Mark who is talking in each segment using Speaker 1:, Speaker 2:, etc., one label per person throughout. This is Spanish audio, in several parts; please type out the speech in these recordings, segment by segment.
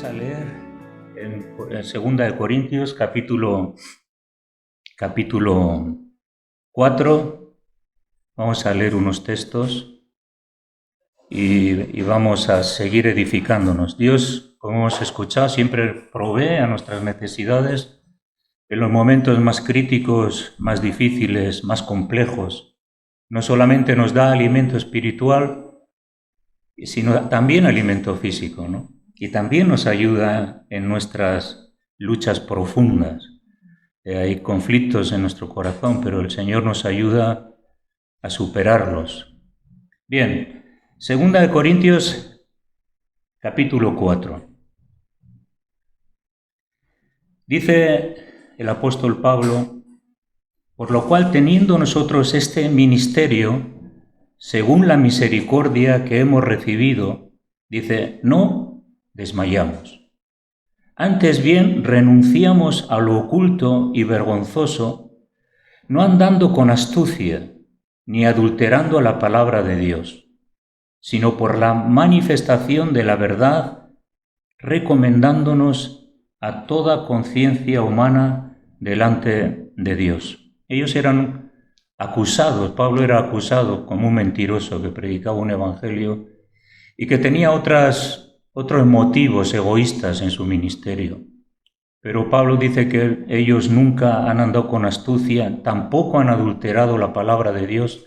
Speaker 1: a leer en 2 Corintios capítulo 4. Vamos a leer unos textos y vamos a seguir edificándonos. Dios, como hemos escuchado, siempre provee a nuestras necesidades en los momentos más críticos, más difíciles, más complejos. No solamente nos da alimento espiritual, sino también alimento físico, ¿no? Y también nos ayuda en nuestras luchas profundas. Hay conflictos en nuestro corazón, pero el Señor nos ayuda a superarlos. Bien, 2 Corintios capítulo 4. Dice el apóstol Pablo: por lo cual, teniendo nosotros este ministerio, según la misericordia que hemos recibido, dice, no desmayamos. Antes bien, renunciamos a lo oculto y vergonzoso, no andando con astucia, ni adulterando la palabra de Dios, sino por la manifestación de la verdad, recomendándonos a toda conciencia humana delante de Dios. Ellos eran acusados, Pablo era acusado como un mentiroso que predicaba un evangelio y que tenía otros motivos egoístas en su ministerio. Pero Pablo dice que ellos nunca han andado con astucia, tampoco han adulterado la palabra de Dios,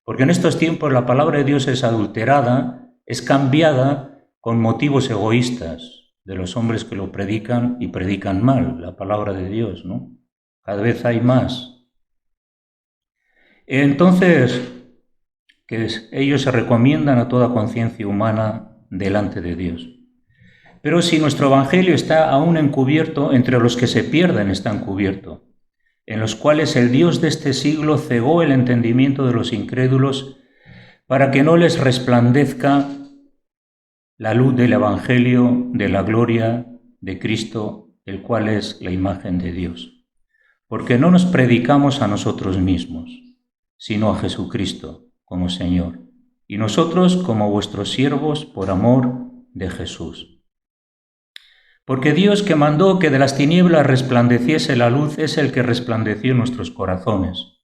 Speaker 1: porque en estos tiempos la palabra de Dios es adulterada, es cambiada con motivos egoístas de los hombres que lo predican y predican mal, la palabra de Dios, ¿no? Cada vez hay más. Entonces, que ellos se recomiendan a toda conciencia humana delante de Dios. Pero si nuestro evangelio está aún encubierto, entre los que se pierden está encubierto, en los cuales el Dios de este siglo cegó el entendimiento de los incrédulos para que no les resplandezca la luz del evangelio de la gloria de Cristo, el cual es la imagen de Dios. Porque no nos predicamos a nosotros mismos, sino a Jesucristo como Señor, y nosotros como vuestros siervos por amor de Jesús. Porque Dios, que mandó que de las tinieblas resplandeciese la luz, es el que resplandeció en nuestros corazones,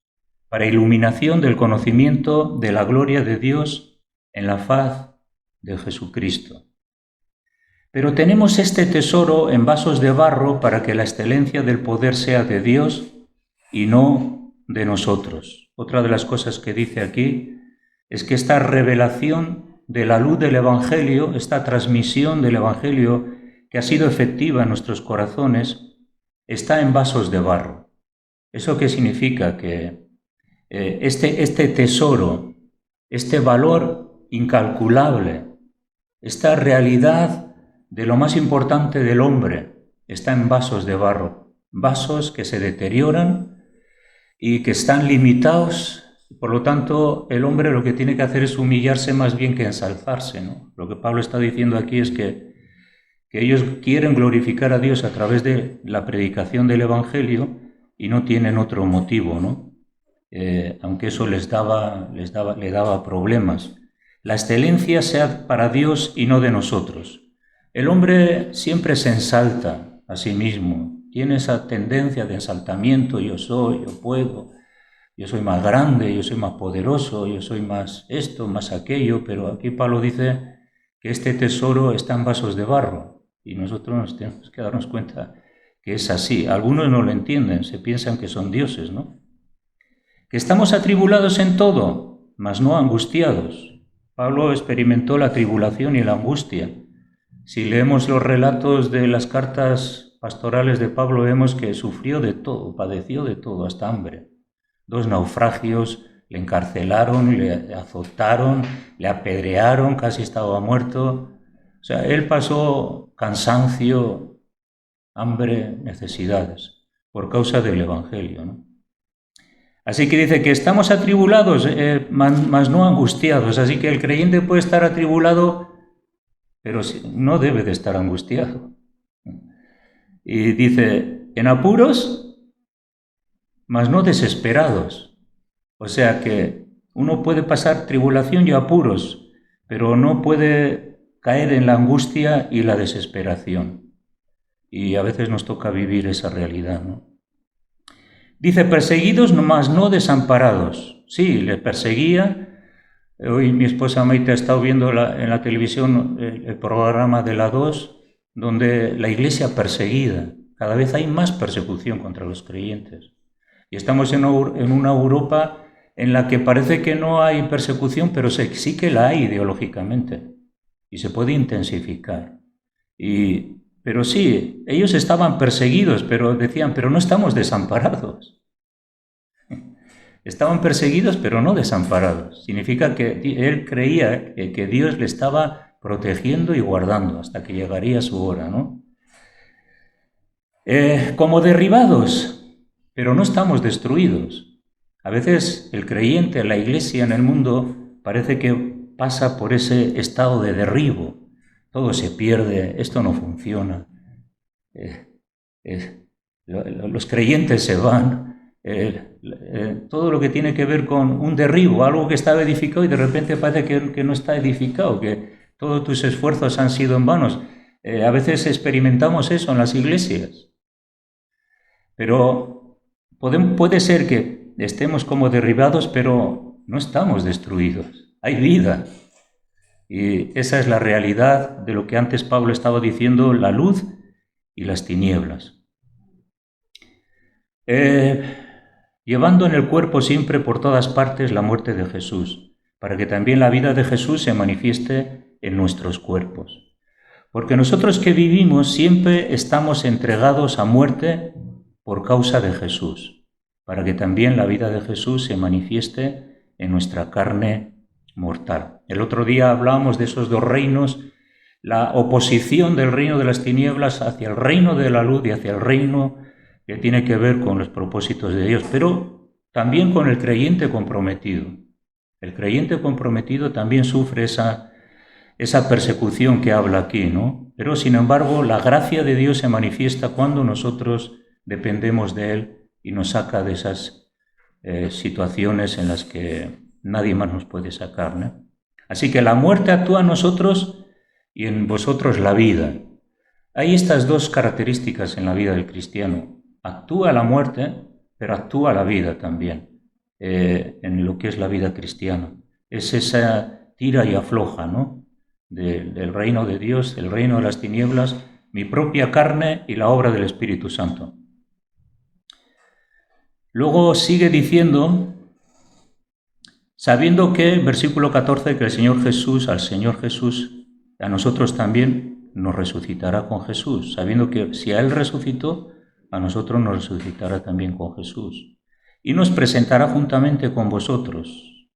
Speaker 1: para iluminación del conocimiento de la gloria de Dios en la faz de Jesucristo. Pero tenemos este tesoro en vasos de barro para que la excelencia del poder sea de Dios y no de nosotros. Otra de las cosas que dice aquí es que esta revelación de la luz del Evangelio, esta transmisión del Evangelio que ha sido efectiva en nuestros corazones, está en vasos de barro. ¿Eso qué significa? Que este tesoro, este valor incalculable, esta realidad de lo más importante del hombre, está en vasos de barro, vasos que se deterioran y que están limitados. Por lo tanto, el hombre lo que tiene que hacer es humillarse más bien que ensalzarse, ¿no? Lo que Pablo está diciendo aquí es que ellos quieren glorificar a Dios a través de la predicación del Evangelio y no tienen otro motivo, ¿no? Aunque eso le daba problemas. La excelencia sea para Dios y no de nosotros. El hombre siempre se ensalta a sí mismo, tiene esa tendencia de ensaltamiento: yo soy, yo puedo, yo soy más grande, yo soy más poderoso, yo soy más esto, más aquello. Pero aquí Pablo dice que este tesoro está en vasos de barro y nosotros nos tenemos que darnos cuenta que es así. Algunos no lo entienden, se piensan que son dioses, ¿no? Que estamos atribulados en todo, mas no angustiados. Pablo experimentó la tribulación y la angustia. Si leemos los relatos de las cartas pastorales de Pablo, vemos que sufrió de todo, padeció de todo, hasta hambre. 2 naufragios, le encarcelaron, le azotaron, le apedrearon, casi estaba muerto. O sea, él pasó cansancio, hambre, necesidades, por causa del Evangelio, ¿no? Así que dice que estamos atribulados, mas no angustiados. Así que el creyente puede estar atribulado, pero no debe de estar angustiado. Y dice, en apuros, mas no desesperados. O sea que uno puede pasar tribulación y apuros, pero no puede caer en la angustia y la desesperación. Y a veces nos toca vivir esa realidad, ¿no? Dice, perseguidos, mas no desamparados. Sí, les perseguía. Hoy mi esposa Maite ha estado viendo en la televisión el programa de la 2, donde la iglesia perseguida. Cada vez hay más persecución contra los creyentes. Y estamos en una Europa en la que parece que no hay persecución, pero sí que la hay ideológicamente. Y se puede intensificar. Pero sí, ellos estaban perseguidos, pero decían, pero no estamos desamparados. Estaban perseguidos, pero no desamparados. Significa que él creía que Dios le estaba protegiendo y guardando hasta que llegaría su hora, ¿no? Como derribados, pero no estamos destruidos. A veces el creyente, la iglesia en el mundo, parece que pasa por ese estado de derribo. Todo se pierde, esto no funciona. Los creyentes se van. Todo lo que tiene que ver con un derribo, algo que estaba edificado y de repente parece que no está edificado, que todos tus esfuerzos han sido en vanos. A veces experimentamos eso en las iglesias. Pero puede ser que estemos como derribados, pero no estamos destruidos. Hay vida. Y esa es la realidad de lo que antes Pablo estaba diciendo, la luz y las tinieblas. Llevando en el cuerpo siempre por todas partes la muerte de Jesús, para que también la vida de Jesús se manifieste en nuestros cuerpos. Porque nosotros que vivimos siempre estamos entregados a muerte por causa de Jesús, para que también la vida de Jesús se manifieste en nuestra carne mortal. El otro día hablábamos de esos dos reinos, la oposición del reino de las tinieblas hacia el reino de la luz y hacia el reino que tiene que ver con los propósitos de Dios, pero también con el creyente comprometido. El creyente comprometido también sufre esa persecución que habla aquí, ¿no? Pero sin embargo, la gracia de Dios se manifiesta cuando nosotros dependemos de Él y nos saca de esas situaciones en las que nadie más nos puede sacar, ¿no? Así que la muerte actúa en nosotros y en vosotros la vida. Hay estas dos características en la vida del cristiano. Actúa la muerte, pero actúa la vida también, en lo que es la vida cristiana. Es esa tira y afloja, ¿no? Del reino de Dios, el reino de las tinieblas, mi propia carne y la obra del Espíritu Santo. Luego sigue diciendo, sabiendo que, versículo 14, que al Señor Jesús, a nosotros también nos resucitará con Jesús, sabiendo que si a Él resucitó, a nosotros nos resucitará también con Jesús, y nos presentará juntamente con vosotros.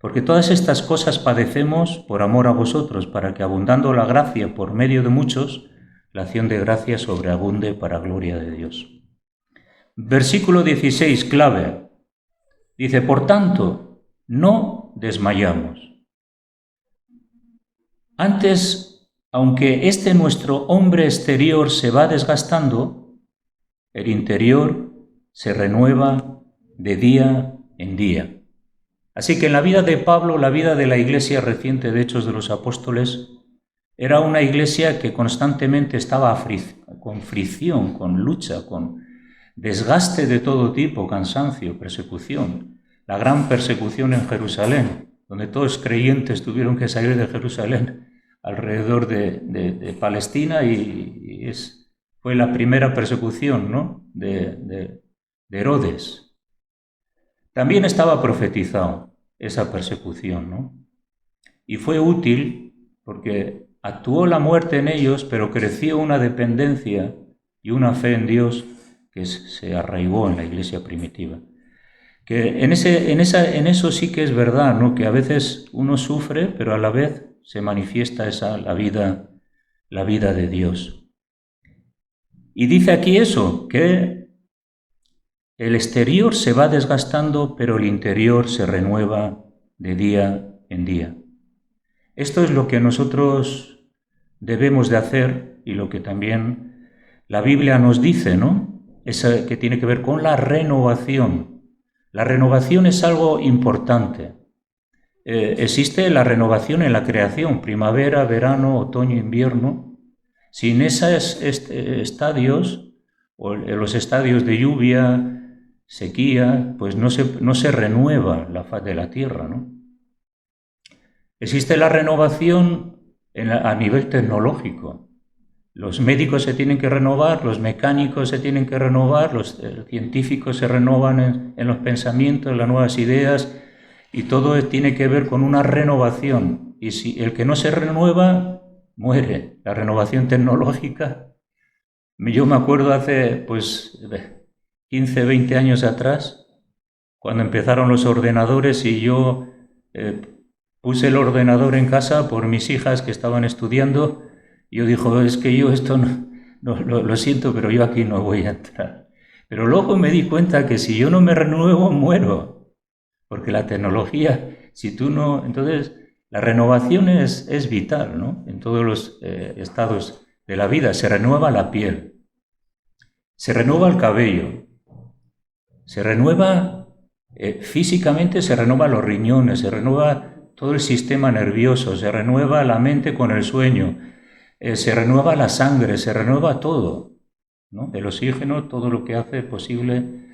Speaker 1: Porque todas estas cosas padecemos por amor a vosotros, para que abundando la gracia por medio de muchos, la acción de gracia sobreabunde para gloria de Dios. Versículo 16, clave. Dice, por tanto, no desmayamos. Antes, aunque este nuestro hombre exterior se va desgastando, el interior se renueva de día en día. Así que en la vida de Pablo, la vida de la iglesia reciente de Hechos de los Apóstoles, era una iglesia que constantemente estaba con fricción, con lucha, con desgaste de todo tipo, cansancio, persecución. La gran persecución en Jerusalén, donde todos creyentes tuvieron que salir de Jerusalén alrededor de Palestina y fue la primera persecución, ¿no? de Herodes. También estaba profetizado esa persecución, ¿no? Y fue útil porque actuó la muerte en ellos, pero creció una dependencia y una fe en Dios que se arraigó en la iglesia primitiva. Que en eso sí que es verdad, ¿no? Que a veces uno sufre, pero a la vez se manifiesta la vida de Dios. Y dice aquí eso, que el exterior se va desgastando, pero el interior se renueva de día en día. Esto es lo que nosotros debemos de hacer y lo que también la Biblia nos dice, ¿no? Que tiene que ver con la renovación. La renovación es algo importante. existe la renovación en la creación, primavera, verano, otoño, invierno. Sin esos estadios, o en los estadios de lluvia, sequía, pues no se renueva la faz de la tierra, ¿no? Existe la renovación a nivel tecnológico. Los médicos se tienen que renovar, los mecánicos se tienen que renovar, los científicos se renovan en los pensamientos, las nuevas ideas, y todo tiene que ver con una renovación. Y si el que no se renueva, muere. La renovación tecnológica. Yo me acuerdo hace 15, 20 años atrás, cuando empezaron los ordenadores, y yo puse el ordenador en casa por mis hijas que estaban estudiando. Yo dijo, es que yo esto lo siento, pero yo aquí no voy a entrar. Pero luego me di cuenta que si yo no me renuevo, muero. Porque la tecnología, si tú no... Entonces, la renovación es vital, ¿no? En todos los estados de la vida. Se renueva la piel, se renueva el cabello, se renueva físicamente, se renueva los riñones, se renueva todo el sistema nervioso, se renueva la mente con el sueño, se renueva la sangre, se renueva todo, ¿no? El oxígeno, todo lo que hace posible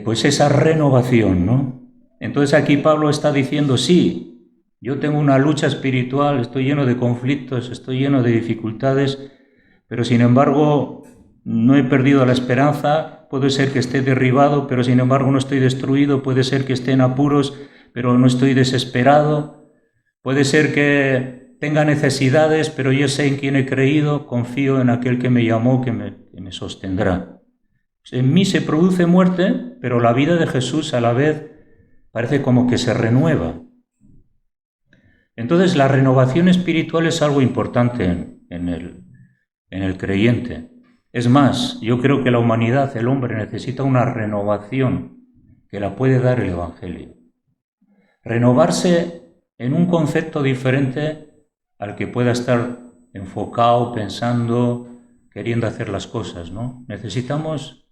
Speaker 1: pues esa renovación, ¿no? Entonces aquí Pablo está diciendo, sí, yo tengo una lucha espiritual, estoy lleno de conflictos, estoy lleno de dificultades, pero sin embargo no he perdido la esperanza. Puede ser que esté derribado, pero sin embargo no estoy destruido. Puede ser que esté en apuros, pero no estoy desesperado. Puede ser que tenga necesidades, pero yo sé en quién he creído, confío en aquel que me llamó, que me sostendrá. En mí se produce muerte, pero la vida de Jesús a la vez parece como que se renueva. Entonces la renovación espiritual es algo importante en el creyente. Es más, yo creo que la humanidad, el hombre, necesita una renovación que la puede dar el Evangelio. Renovarse en un concepto diferente al que pueda estar enfocado, pensando, queriendo hacer las cosas, ¿no? Necesitamos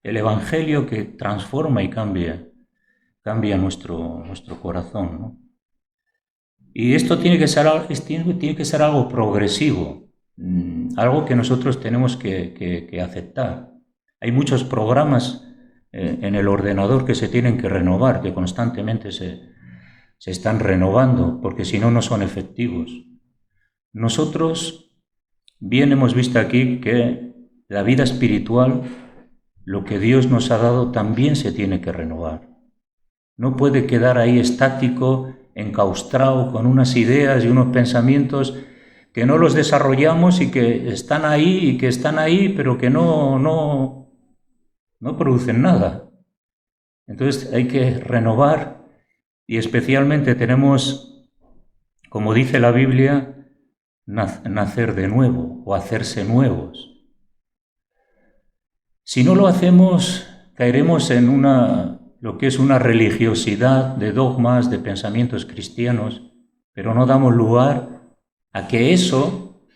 Speaker 1: el Evangelio que transforma y cambia nuestro corazón, ¿no? Y esto tiene que ser algo progresivo, algo que nosotros tenemos que aceptar. Hay muchos programas en el ordenador que se tienen que renovar, que constantemente se están renovando, porque si no, no son efectivos. Nosotros bien hemos visto aquí que la vida espiritual, lo que Dios nos ha dado, también se tiene que renovar. No puede quedar ahí estático, enclaustrado con unas ideas y unos pensamientos que no los desarrollamos y que están ahí pero que no producen nada. Entonces hay que renovar, y especialmente tenemos, como dice la Biblia, nacer de nuevo o hacerse nuevos. Si no lo hacemos, caeremos en lo que es una religiosidad de dogmas, de pensamientos cristianos, pero no damos lugar a que eso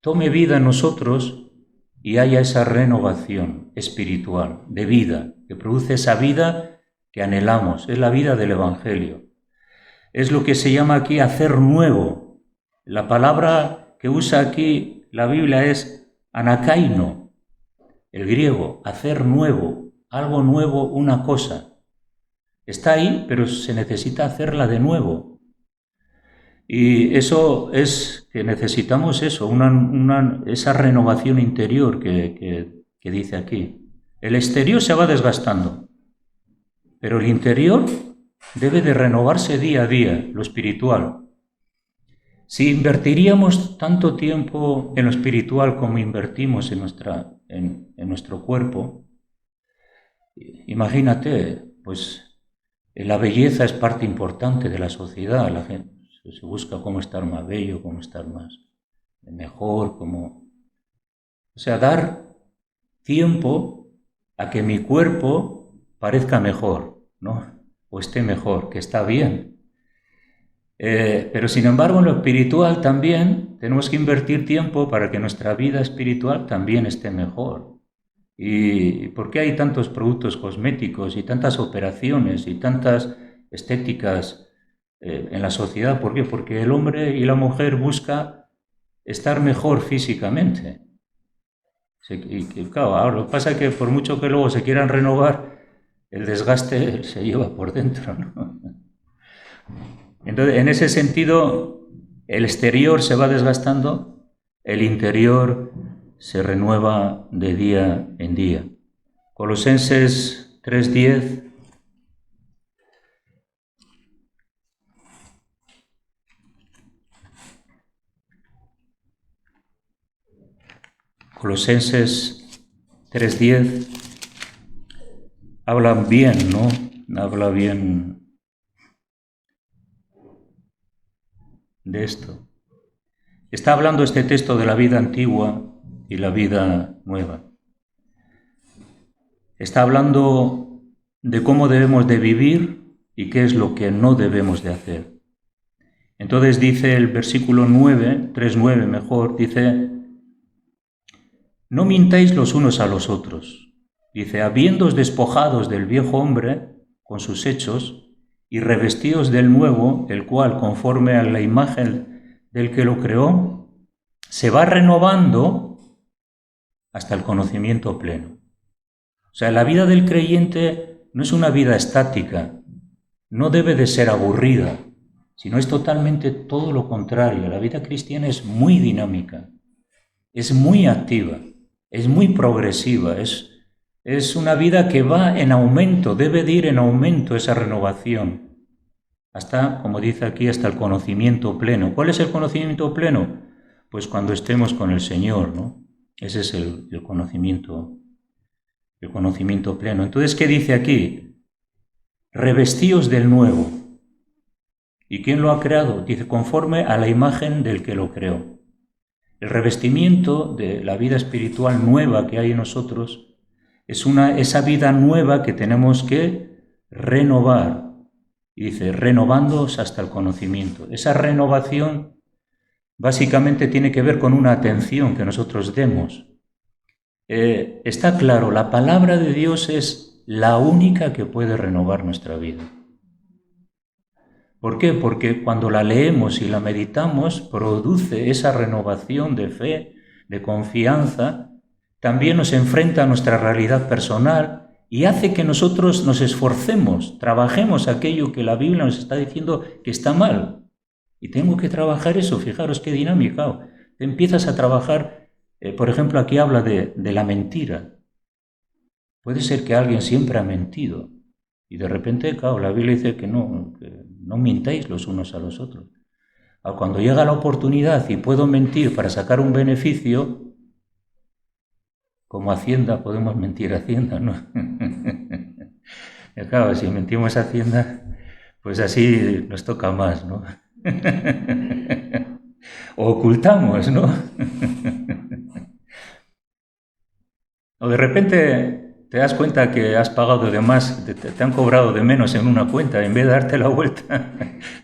Speaker 1: tome vida en nosotros y haya esa renovación espiritual, de vida, que produce esa vida que anhelamos. Es la vida del Evangelio. Es lo que se llama aquí hacer nuevo. La palabra que usa aquí la Biblia es anakaino, el griego, hacer nuevo, algo nuevo, una cosa. Está ahí, pero se necesita hacerla de nuevo. Y eso es que necesitamos eso, esa renovación interior que dice aquí. El exterior se va desgastando, pero el interior debe de renovarse día a día, lo espiritual. Si invertiríamos tanto tiempo en lo espiritual como invertimos en nuestro cuerpo, imagínate, pues la belleza es parte importante de la sociedad. La gente se busca cómo estar más bello, cómo estar más mejor, o sea, dar tiempo a que mi cuerpo parezca mejor, ¿no? O esté mejor, que está bien. Pero sin embargo, en lo espiritual también tenemos que invertir tiempo para que nuestra vida espiritual también esté mejor. ¿Y por qué hay tantos productos cosméticos y tantas operaciones y tantas estéticas en la sociedad. ¿Por qué? Porque el hombre y la mujer buscan estar mejor físicamente. Y claro, ahora lo que pasa es que por mucho que luego se quieran renovar, el desgaste se lleva por dentro, ¿no? Entonces, en ese sentido, el exterior se va desgastando, el interior se renueva de día en día. Colosenses 3:10. Colosenses 3:10 hablan bien, ¿no? Habla bien de esto. Está hablando este texto de la vida antigua y la vida nueva. Está hablando de cómo debemos de vivir y qué es lo que no debemos de hacer. Entonces dice el versículo 9, 3:9 mejor, dice: no mintáis los unos a los otros. Dice: habiéndoos despojados del viejo hombre con sus hechos y revestidos del nuevo, el cual, conforme a la imagen del que lo creó, se va renovando hasta el conocimiento pleno. O sea, la vida del creyente no es una vida estática, no debe de ser aburrida, sino es totalmente todo lo contrario. La vida cristiana es muy dinámica, es muy activa, es muy progresiva, es una vida que va en aumento, debe de ir en aumento esa renovación, hasta, como dice aquí, hasta el conocimiento pleno. ¿Cuál es el conocimiento pleno? Pues cuando estemos con el Señor, ¿no? Ese es el conocimiento pleno. Entonces, ¿qué dice aquí? Revestíos del nuevo. ¿Y quién lo ha creado? Dice: conforme a la imagen del que lo creó. El revestimiento de la vida espiritual nueva que hay en nosotros es esa vida nueva que tenemos que renovar. Y dice: renovándoos hasta el conocimiento. Esa renovación básicamente tiene que ver con una atención que nosotros demos. Está claro, la palabra de Dios es la única que puede renovar nuestra vida. ¿Por qué? Porque cuando la leemos y la meditamos, produce esa renovación de fe, de confianza, también nos enfrenta a nuestra realidad personal y hace que nosotros nos esforcemos, trabajemos aquello que la Biblia nos está diciendo que está mal. Y tengo que trabajar eso, fijaros qué dinámica. Te empiezas a trabajar, por ejemplo, aquí habla de la mentira. Puede ser que alguien siempre ha mentido y de repente, claro, la Biblia dice que no mintáis los unos a los otros. Cuando llega la oportunidad y puedo mentir para sacar un beneficio, como Hacienda, podemos mentir a Hacienda, ¿no? Y claro, si mentimos a Hacienda, pues así nos toca más, ¿no? O ocultamos, ¿no? O de repente te das cuenta que has pagado de más, te han cobrado de menos en una cuenta, en vez de darte la vuelta,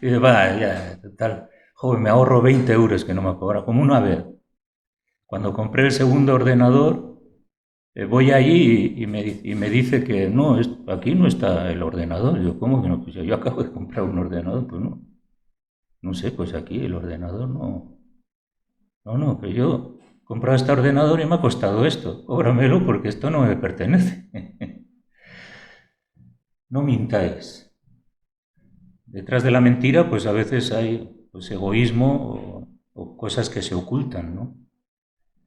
Speaker 1: y dices: va, ya, total, joven, me ahorro 20 euros que no me ha cobrado. Como una vez, cuando compré el segundo ordenador, voy allí y me dice que no, aquí no está el ordenador. Yo, ¿cómo que no? Pues yo acabo de comprar un ordenador. Pues no sé, pues aquí el ordenador no. No, pero yo he comprado este ordenador y me ha costado esto. Cóbramelo porque esto no me pertenece. No mintáis. Detrás de la mentira, pues a veces hay pues, egoísmo o cosas que se ocultan, ¿no?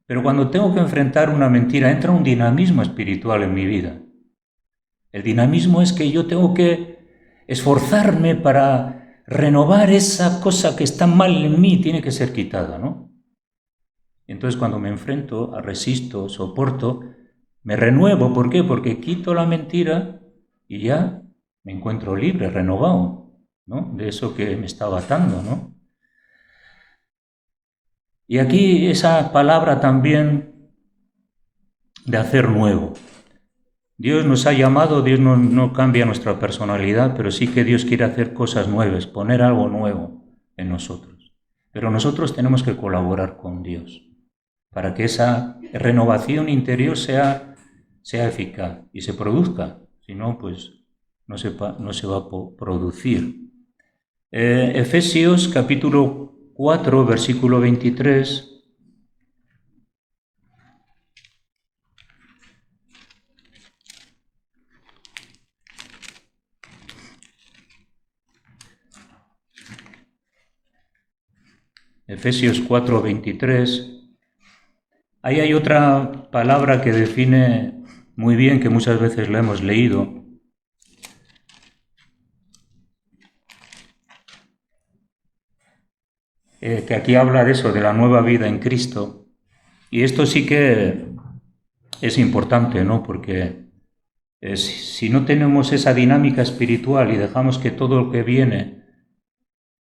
Speaker 1: Pero cuando tengo que enfrentar una mentira, entra un dinamismo espiritual en mi vida. El dinamismo es que yo tengo que esforzarme para renovar esa cosa que está mal en mí, tiene que ser quitada, ¿no? Entonces cuando me enfrento, resisto, soporto, me renuevo. ¿Por qué? Porque quito la mentira y ya me encuentro libre, renovado, ¿no? De eso que me estaba atando, ¿no? Y aquí esa palabra también de hacer nuevo. Dios nos ha llamado, Dios no cambia nuestra personalidad, pero sí que Dios quiere hacer cosas nuevas, poner algo nuevo en nosotros. Pero nosotros tenemos que colaborar con Dios para que esa renovación interior sea eficaz y se produzca. Si no, pues no se va a producir. Efesios capítulo 4, versículo 23. Efesios 4, 23. Ahí hay otra palabra que define muy bien, que muchas veces la hemos leído. Que aquí habla de eso, de la nueva vida en Cristo. Y esto sí que es importante, ¿no? Porque si no tenemos esa dinámica espiritual y dejamos que todo lo que viene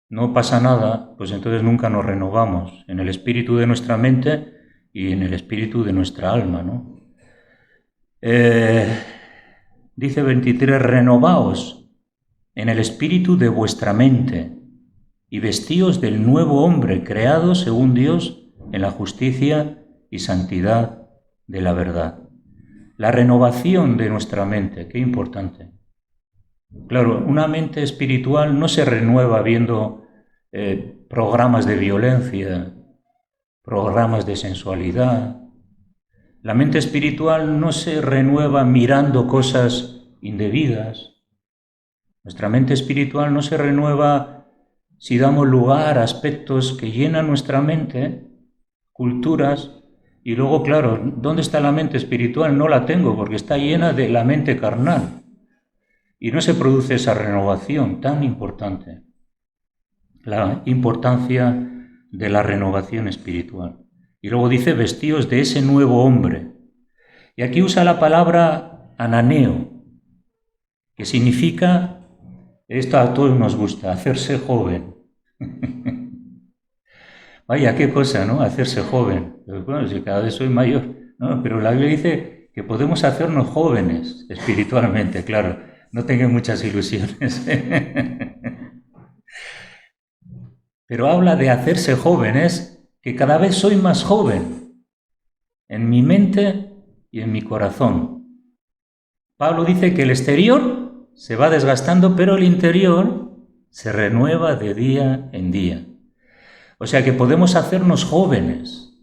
Speaker 1: no pasa nada, pues entonces nunca nos renovamos en el espíritu de nuestra mente y en el espíritu de nuestra alma, ¿no? Dice 23, renovaos en el espíritu de vuestra mente y vestíos del nuevo hombre creado según Dios en la justicia y santidad de la verdad. La renovación de nuestra mente, qué importante. Claro, una mente espiritual no se renueva viendo programas de violencia, programas de sensualidad. La mente espiritual no se renueva mirando cosas indebidas. Nuestra mente espiritual no se renueva si damos lugar a aspectos que llenan nuestra mente, culturas, y luego, claro, ¿dónde está la mente espiritual? No la tengo porque está llena de la mente carnal. Y no se produce esa renovación tan importante. La importancia de la renovación espiritual. Y luego dice, vestíos de ese nuevo hombre. Y aquí usa la palabra ananeo, que significa, esto a todos nos gusta, hacerse joven. Vaya, qué cosa, ¿no? Hacerse joven. Pero bueno, si cada vez soy mayor, ¿no? Pero la Biblia dice que podemos hacernos jóvenes espiritualmente, claro. No tengan muchas ilusiones. Pero habla de hacerse jóvenes, que cada vez soy más joven en mi mente y en mi corazón. Pablo dice que el exterior se va desgastando, pero el interior se renueva de día en día. O sea que podemos hacernos jóvenes,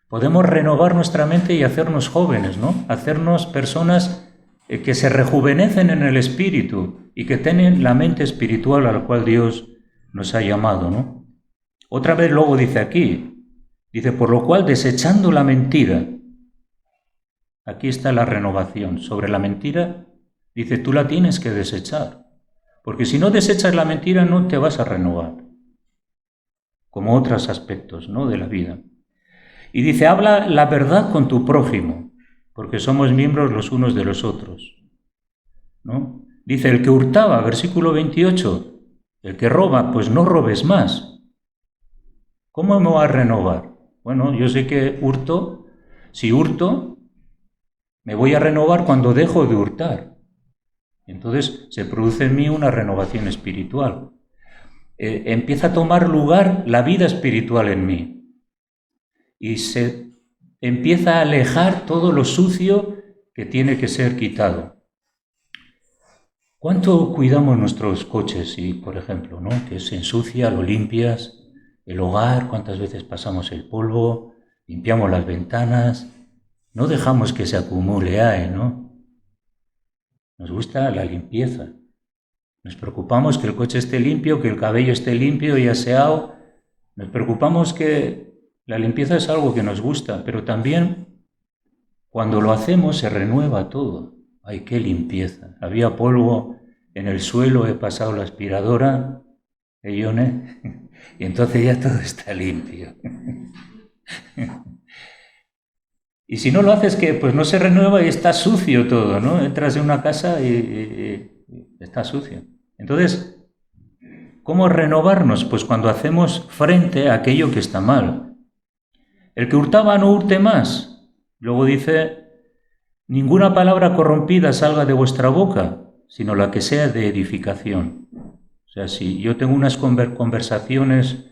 Speaker 1: podemos renovar nuestra mente y hacernos jóvenes, ¿no? Hacernos personas que se rejuvenecen en el espíritu y que tienen la mente espiritual a la cual Dios nos ha llamado, ¿no? Otra vez luego dice aquí, dice, por lo cual desechando la mentira, aquí está la renovación. Sobre la mentira, dice, tú la tienes que desechar, porque si no desechas la mentira no te vas a renovar, como otros aspectos, ¿no?, de la vida. Y dice, habla la verdad con tu prójimo, porque somos miembros los unos de los otros, ¿no? Dice, el que hurtaba, versículo 28, el que roba, pues no robes más. ¿Cómo me va a renovar? Bueno, yo sé que hurto, si hurto, me voy a renovar cuando dejo de hurtar. Entonces se produce en mí una renovación espiritual. Empieza a tomar lugar la vida espiritual en mí. Y se empieza a alejar todo lo sucio que tiene que ser quitado. ¿Cuánto cuidamos nuestros coches? Y, por ejemplo, ¿no?, que se ensucia, lo limpias, el hogar, cuántas veces pasamos el polvo, limpiamos las ventanas, no dejamos que se acumule ahí, ¿no? Nos gusta la limpieza. Nos preocupamos que el coche esté limpio, que el cabello esté limpio y aseado. Nos preocupamos que la limpieza es algo que nos gusta, pero también cuando lo hacemos se renueva todo. ¡Ay, qué limpieza! Había polvo en el suelo, he pasado la aspiradora, Ione, y entonces ya todo está limpio. Y si no lo haces, que pues no se renueva y está sucio todo, ¿no? Entras en una casa y está sucio. Entonces, ¿cómo renovarnos? Pues cuando hacemos frente a aquello que está mal. El que hurtaba no hurte más. Luego dice, ninguna palabra corrompida salga de vuestra boca, sino la que sea de edificación. O sea, si yo tengo unas conversaciones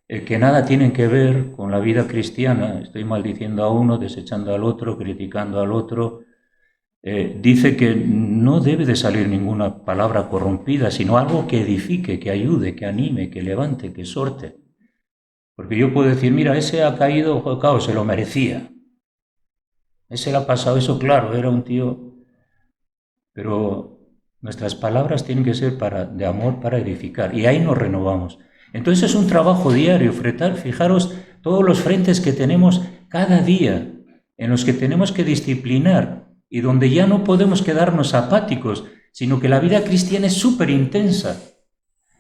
Speaker 1: que nada tienen que ver con la vida cristiana, estoy maldiciendo a uno, desechando al otro, criticando al otro, dice que no debe de salir ninguna palabra corrompida, sino algo que edifique, que ayude, que anime, que levante, que exhorte. Porque yo puedo decir, mira, ese ha caído, claro, se lo merecía. Ese le ha pasado eso, claro, era un tío. Pero nuestras palabras tienen que ser de amor para edificar, y ahí nos renovamos. Entonces es un trabajo diario, fijaros todos los frentes que tenemos cada día, en los que tenemos que disciplinar, y donde ya no podemos quedarnos apáticos, sino que la vida cristiana es súper intensa.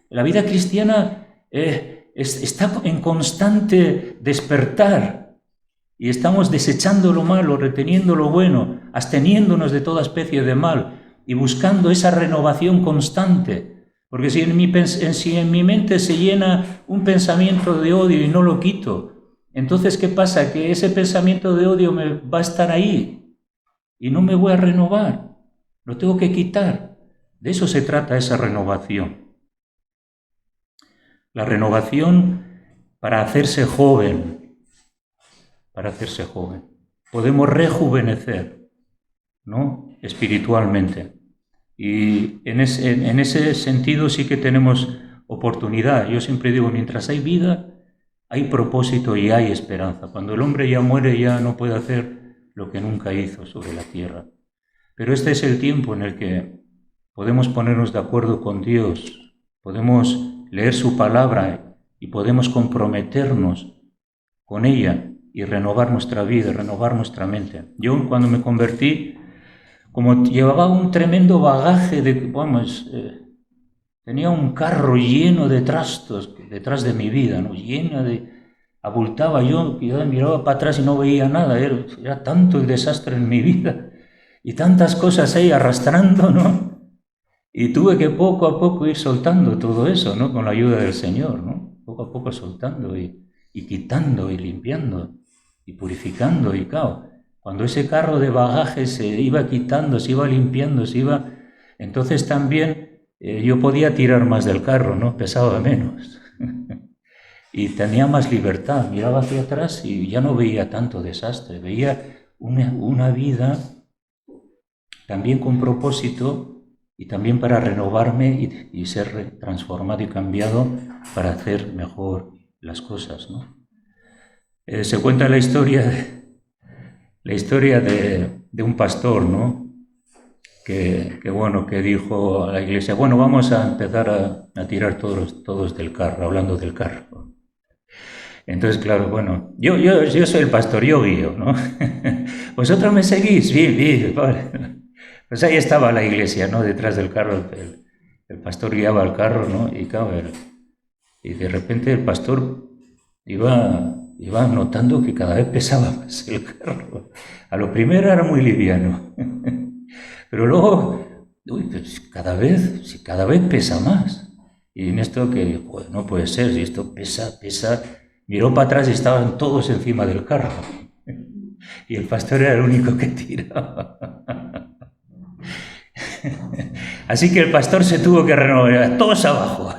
Speaker 1: La vida cristiana está en constante despertar, y estamos desechando lo malo, reteniendo lo bueno, absteniéndonos de toda especie de mal, y buscando esa renovación constante. Porque si en mi mente se llena un pensamiento de odio y no lo quito, entonces ¿qué pasa? Que ese pensamiento de odio me va a estar ahí y no me voy a renovar, lo tengo que quitar. De eso se trata esa renovación. La renovación para hacerse joven, Podemos rejuvenecer, ¿no? Espiritualmente. Y en ese sentido sí que tenemos oportunidad. Yo siempre digo, mientras hay vida, hay propósito y hay esperanza. Cuando el hombre ya muere, ya no puede hacer lo que nunca hizo sobre la tierra. Pero este es el tiempo en el que podemos ponernos de acuerdo con Dios, podemos leer su palabra y podemos comprometernos con ella y renovar nuestra vida, renovar nuestra mente. Yo cuando me convertí, como llevaba un tremendo bagaje tenía un carro lleno de trastos detrás de mi vida, ¿no? Abultaba yo miraba para atrás y no veía nada, era tanto el desastre en mi vida y tantas cosas ahí arrastrando, ¿no? Y tuve que poco a poco ir soltando todo eso, ¿no? Con la ayuda del Señor, ¿no? Poco a poco soltando y quitando y limpiando y purificando, y claro, cuando ese carro de bagaje se iba quitando, se iba limpiando, entonces también yo podía tirar más del carro, ¿no? Pesaba menos. Y tenía más libertad, miraba hacia atrás y ya no veía tanto desastre, veía una vida también con propósito y también para renovarme y ser transformado y cambiado para hacer mejor las cosas, ¿no? Se cuenta la historia de un pastor, ¿no? Que dijo a la iglesia, bueno, vamos a empezar a tirar todos del carro, hablando del carro. Entonces, claro, bueno, yo soy el pastor, yo guío, ¿no? ¿Vosotros me seguís? Bien, vale. Pues ahí estaba la iglesia, ¿no? Detrás del carro, el pastor guiaba el carro, ¿no? Y claro, y de repente el pastor iba notando que cada vez pesaba más el carro. A lo primero era muy liviano, pero luego, pues cada vez pesa más. Y en esto que, joder, no puede ser, si esto pesa, miró para atrás y estaban todos encima del carro. Y el pastor era el único que tiraba. Así que el pastor se tuvo que renovar, todos abajo.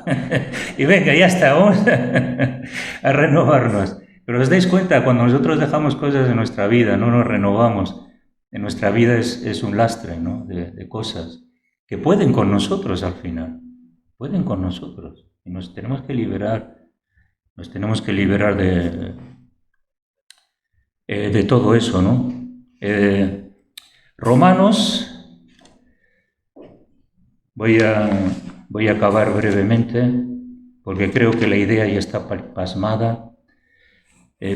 Speaker 1: Y venga, ya está, vamos a renovarnos. Pero os dais cuenta, cuando nosotros dejamos cosas en nuestra vida, no nos renovamos, en nuestra vida es un lastre, ¿no? de cosas que pueden con nosotros al final, pueden con nosotros. Y nos tenemos que liberar de todo eso, ¿no? Romanos, voy a acabar brevemente, porque creo que la idea ya está pasmada.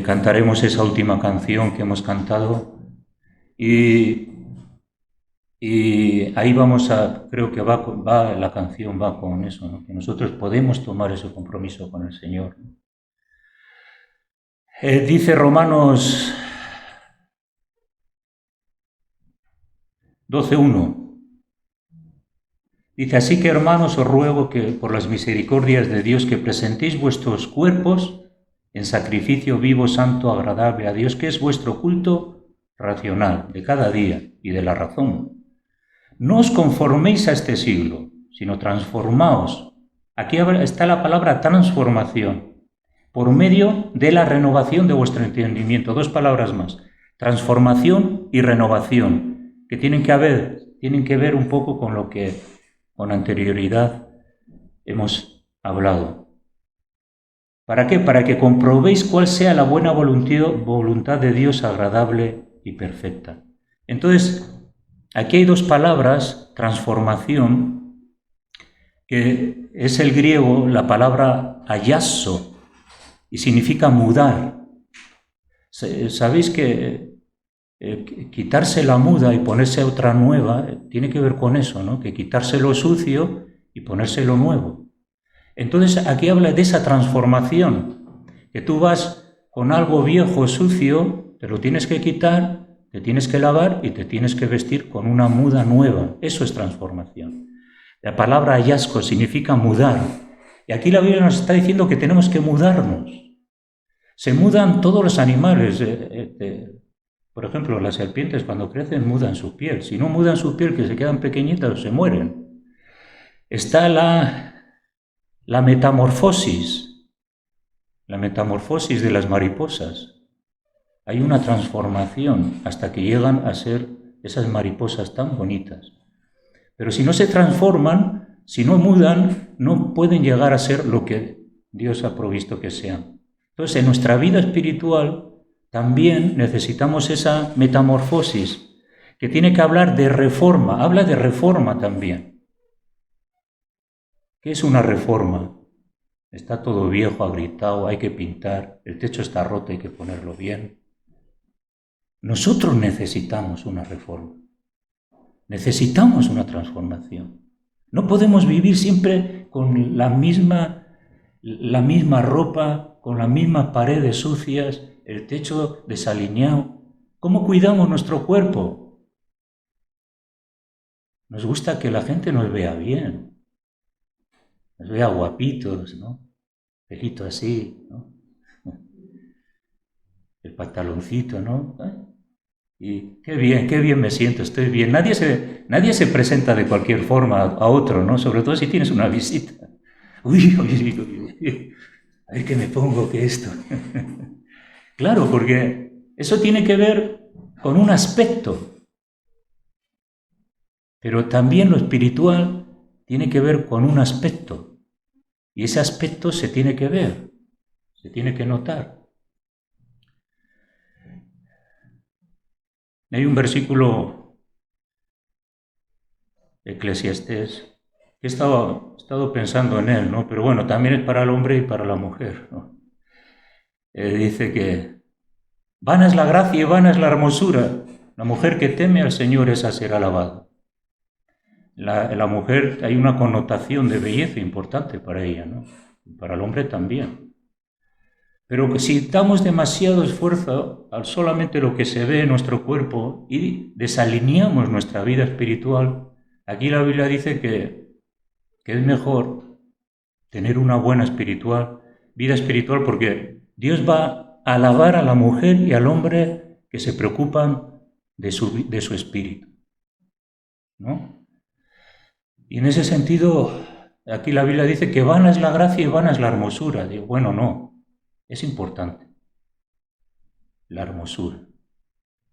Speaker 1: Cantaremos esa última canción que hemos cantado y ahí creo que la canción va con eso, ¿no? Que nosotros podemos tomar ese compromiso con el Señor. Dice Romanos 12:1. Dice, así que hermanos os ruego que por las misericordias de Dios que presentéis vuestros cuerpos en sacrificio vivo, santo, agradable a Dios, que es vuestro culto racional de cada día y de la razón. No os conforméis a este siglo, sino transformaos. Aquí está la palabra transformación, por medio de la renovación de vuestro entendimiento. 2 palabras más, transformación y renovación. que tienen que ver un poco con lo que con anterioridad hemos hablado. ¿Para qué? Para que comprobéis cuál sea la buena voluntad de Dios agradable y perfecta. Entonces, aquí hay dos palabras, transformación, que es el griego, la palabra ayasso, y significa mudar. ¿Sabéis que quitarse la muda y ponerse otra nueva tiene que ver con eso, ¿no? Que quitarse lo sucio y ponerse lo nuevo. Entonces aquí habla de esa transformación, que tú vas con algo viejo, sucio, te lo tienes que quitar, te tienes que lavar y te tienes que vestir con una muda nueva. Eso es transformación. La palabra hallazgo significa mudar. Y aquí la Biblia nos está diciendo que tenemos que mudarnos. Se mudan todos los animales. Por ejemplo, las serpientes cuando crecen mudan su piel. Si no mudan su piel, que se quedan pequeñitas, se mueren. Está la metamorfosis de las mariposas. Hay una transformación hasta que llegan a ser esas mariposas tan bonitas. Pero si no se transforman, si no mudan, no pueden llegar a ser lo que Dios ha provisto que sean. Entonces, en nuestra vida espiritual también necesitamos esa metamorfosis, que tiene que hablar de reforma. Habla de reforma también. ¿Qué es una reforma? Está todo viejo, agrietado, hay que pintar, el techo está roto, hay que ponerlo bien. Nosotros necesitamos una reforma. Necesitamos una transformación. No podemos vivir siempre con la misma ropa, con las mismas paredes sucias, el techo desalineado. ¿Cómo cuidamos nuestro cuerpo? Nos gusta que la gente nos vea bien, nos vea guapitos, ¿no? Pelito así, ¿no? El pantaloncito, ¿no? Y qué bien me siento, estoy bien. Nadie se presenta de cualquier forma a otro, ¿no? Sobre todo si tienes una visita. Uy, a ver qué me pongo, que esto. Claro, porque eso tiene que ver con un aspecto, pero también lo espiritual tiene que ver con un aspecto, y ese aspecto se tiene que ver, se tiene que notar. Hay un versículo de Eclesiastés que he estado pensando en él, ¿no? Pero bueno, también es para el hombre y para la mujer, ¿no? Dice que vana es la gracia y vana es la hermosura. La mujer que teme al Señor, esa será alabada. La mujer, hay una connotación de belleza importante para ella, ¿no? Para el hombre también. Pero que si damos demasiado esfuerzo a solamente lo que se ve en nuestro cuerpo y desalineamos nuestra vida espiritual, aquí la Biblia dice que es mejor tener una buena vida espiritual, porque Dios va a alabar a la mujer y al hombre que se preocupan de su espíritu, ¿no? Y en ese sentido, aquí la Biblia dice que vana es la gracia y vana es la hermosura. Digo, bueno, no. Es importante la hermosura,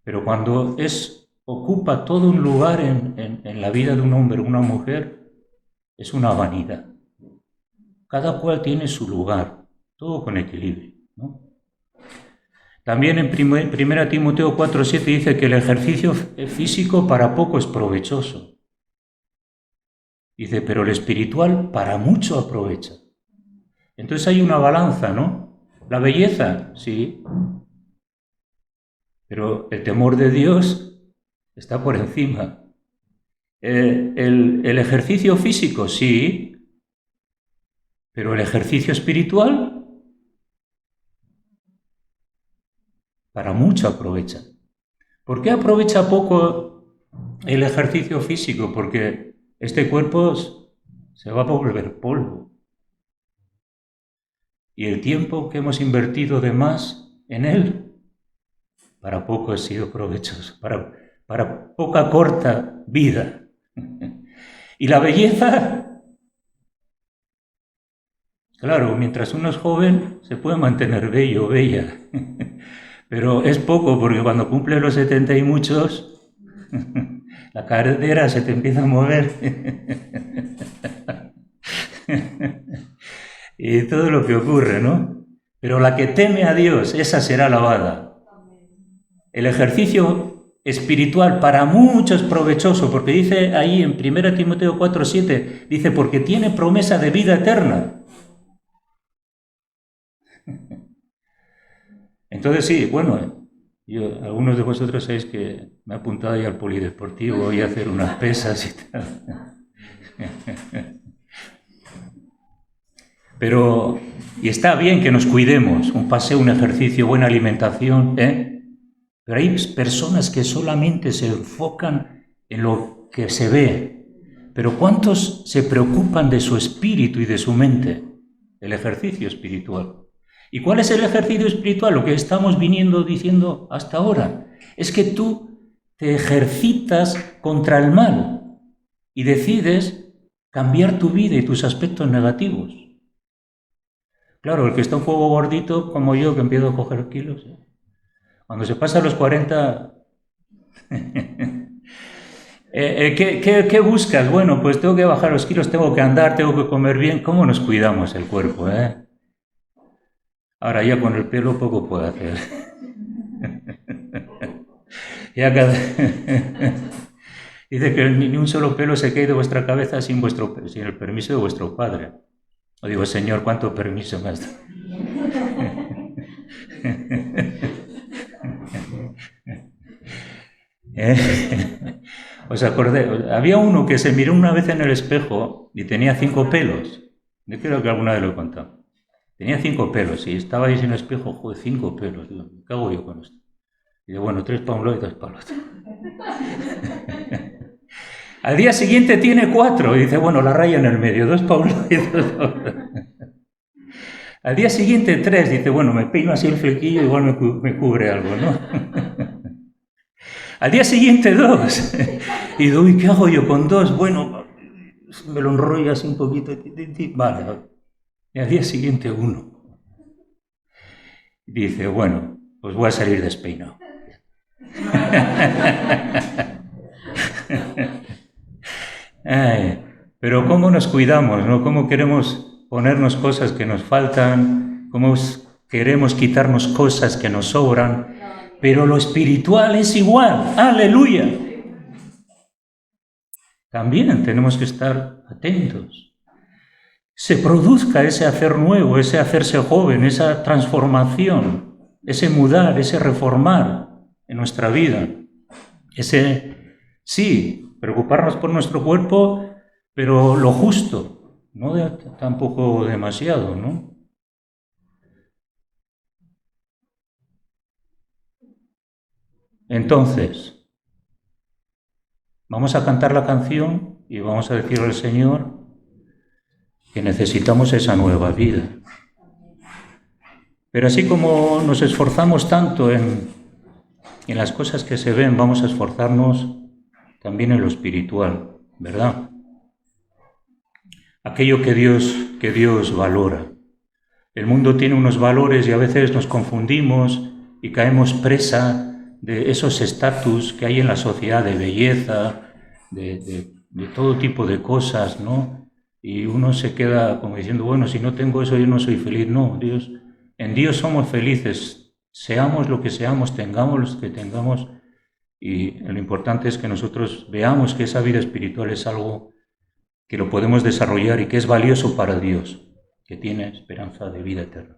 Speaker 1: pero cuando ocupa todo un lugar en la vida de un hombre o una mujer, es una vanidad. Cada cual tiene su lugar, todo con equilibrio, ¿no? También en 1 Timoteo 4:7 dice que el ejercicio físico para poco es provechoso. Dice, pero el espiritual para mucho aprovecha. Entonces hay una balanza, ¿no? La belleza, sí, pero el temor de Dios está por encima. El ejercicio físico, sí, pero el ejercicio espiritual para mucho aprovecha. ¿Por qué aprovecha poco el ejercicio físico? Porque este cuerpo se va a volver polvo. Y el tiempo que hemos invertido de más en él, para poco ha sido provechoso, para poca corta vida. Y la belleza, claro, mientras uno es joven se puede mantener bello o bella, pero es poco, porque cuando cumple los 70 y muchos, la cadera se te empieza a mover y todo lo que ocurre, ¿no? Pero la que teme a Dios, esa será alabada. El ejercicio espiritual para muchos es provechoso, porque dice ahí en 1 Timoteo 4:7, dice, porque tiene promesa de vida eterna. Entonces sí, bueno, algunos de vosotros sabéis que me he apuntado ya al polideportivo, voy a hacer unas pesas y tal. Pero, y está bien que nos cuidemos, un paseo, un ejercicio, buena alimentación, pero hay personas que solamente se enfocan en lo que se ve. Pero ¿cuántos se preocupan de su espíritu y de su mente? El ejercicio espiritual. ¿Y cuál es el ejercicio espiritual? Lo que estamos viniendo diciendo hasta ahora. Es que tú te ejercitas contra el mal y decides cambiar tu vida y tus aspectos negativos. Claro, el que está un poco gordito, como yo, que empiezo a coger kilos, cuando se pasa a los 40... ¿Qué buscas? Bueno, pues tengo que bajar los kilos, tengo que andar, tengo que comer bien. ¿Cómo nos cuidamos el cuerpo, Ahora ya con el pelo poco puedo hacer. Ya cada... Dice que ni un solo pelo se cae de vuestra cabeza sin el permiso de vuestro padre. O digo, Señor, ¿cuánto permiso me has dado? ¿Os acordáis? Había uno que se miró una vez en el espejo y tenía 5 pelos. Yo creo que alguna vez lo he contado. Tenía 5 pelos y estaba ahí en el espejo, joder, 5 pelos. Digo, ¿qué hago yo con esto? Y digo, bueno, 3 para un lado y 2 para el otro. Al día siguiente tiene 4 y dice, bueno, la raya en el medio, 2 para un lado y 2 para el otro. Al día siguiente 3, dice, bueno, me peino así el flequillo, igual me cubre algo, ¿no? Al día siguiente 2. Y digo, ¿y qué hago yo con 2? Bueno, me lo enrollo así un poquito. Vale. Y al día siguiente 1. Dice, bueno, pues voy a salir despeinado. Pero ¿cómo nos cuidamos, no? ¿Cómo queremos ponernos cosas que nos faltan? ¿Cómo queremos quitarnos cosas que nos sobran? Pero lo espiritual es igual. ¡Aleluya! También tenemos que estar atentos. Se produzca ese hacer nuevo, ese hacerse joven, esa transformación, ese mudar, ese reformar en nuestra vida. Sí, preocuparnos por nuestro cuerpo, pero lo justo, no tampoco demasiado, ¿no? Entonces, vamos a cantar la canción y vamos a decirle al Señor que necesitamos esa nueva vida. Pero así como nos esforzamos tanto en las cosas que se ven, vamos a esforzarnos también en lo espiritual, ¿verdad? Aquello que Dios valora. El mundo tiene unos valores y a veces nos confundimos y caemos presa de esos estatus que hay en la sociedad de belleza, de todo tipo de cosas, ¿no? Y uno se queda como diciendo, bueno, si no tengo eso yo no soy feliz. No, en Dios somos felices, seamos lo que seamos, tengamos lo que tengamos, y lo importante es que nosotros veamos que esa vida espiritual es algo que lo podemos desarrollar y que es valioso para Dios, que tiene esperanza de vida eterna.